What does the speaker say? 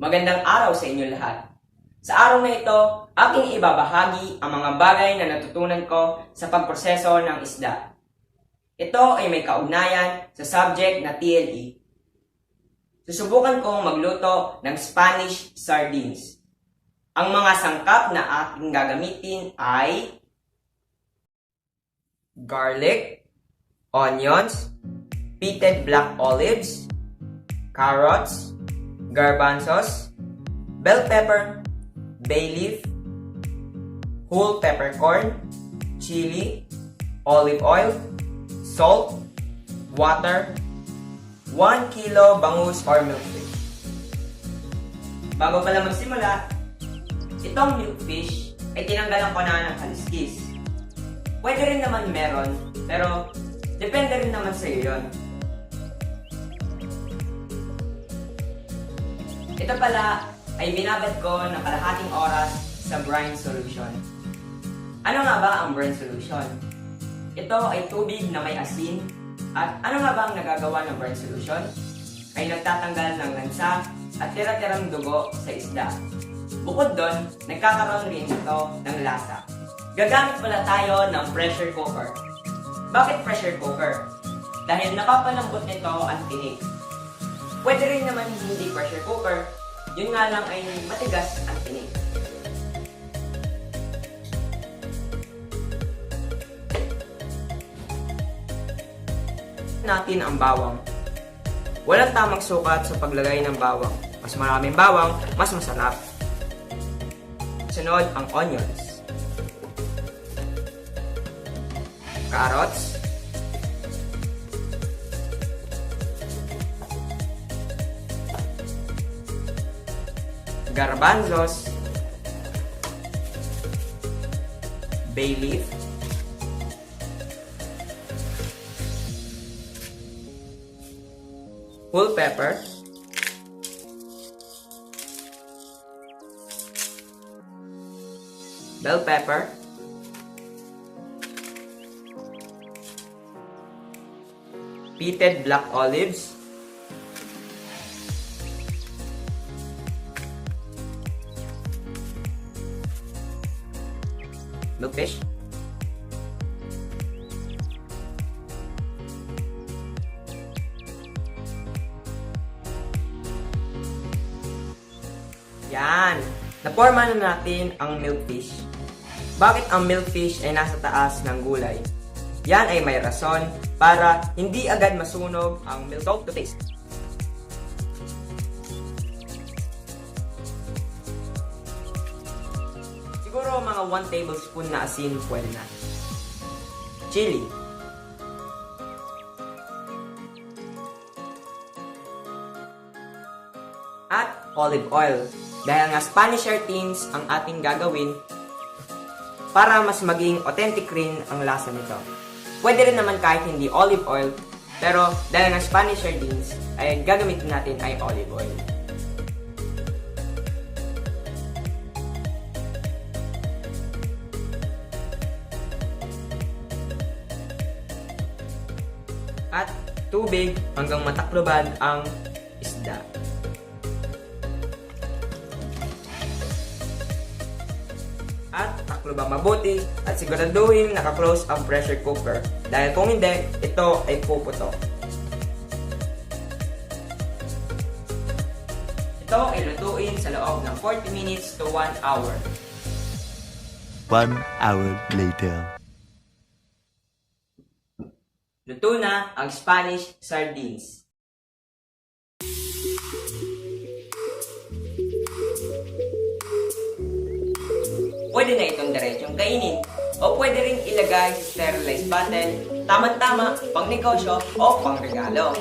Magandang araw sa inyo lahat. Sa araw na ito, aking ibabahagi ang mga bagay na natutunan ko sa pagproseso ng isda. Ito ay may kaugnayan sa subject na TLE. Susubukan kong magluto ng Spanish sardines. Ang mga sangkap na aking gagamitin ay garlic, onions, pitted black olives, carrots, garbanzos, bell pepper, bayleaf, whole peppercorn, chili, olive oil, salt, water, 1 kilo bangus or milkfish. Bago pala magsimula, itong milkfish ay tinanggalan ko na ng kaliskis. Pwede rin naman meron, pero depende rin naman sa iyo yun. Ito pala ay binabad ko ng kalahating oras sa brine solution. Ano nga ba ang brine solution? Ito ay tubig na may asin. At ano nga ba ang nagagawa ng brine solution? Ay nagtatanggal ng lansa at tira-tirang dugo sa isda. Bukod doon, nagkakaroon rin ito ng lasa. Gagamit pala tayo ng pressure cooker. Bakit pressure cooker? Dahil napapalambot nito ang tinik. Pwede rin naman hindi pressure cooker, yun nga lang ay matigas ang tinik. Natin ang bawang. Walang tamang sukat sa paglagay ng bawang. Mas maraming bawang, mas masarap. Sunod ang onions. Carrots. Garbanzos, bayleaf, whole pepper, bell pepper, pitted black olives, milkfish, yan, naporma na natin ang milkfish. Bakit ang milkfish ay nasa taas ng gulay? Yan ay may rason para hindi agad masunog ang milk. Salt to taste. Siguro mga 1 tablespoon na asin pwede na. Chili. At olive oil. Dahil nga Spanish sardines ang ating gagawin para mas maging authentic rin ang lasa nito. Pwede rin naman kahit hindi olive oil, pero dahil nga Spanish sardines ay gagamitin natin ay olive oil. At tubig hanggang matakloban ang isda. At takloban mabuti at siguraduhin naka-close ang pressure cooker dahil kung hindi, ito ay puputok. Ito ay lutuin sa loob ng 40 minutes to 1 hour. 1 hour later. Luto na ang Spanish sardines. Pwede na itong diretsong kainin o pwede ring ilagay sa sterilized bottle, tamang-tama, pang negosyo o pang regalo.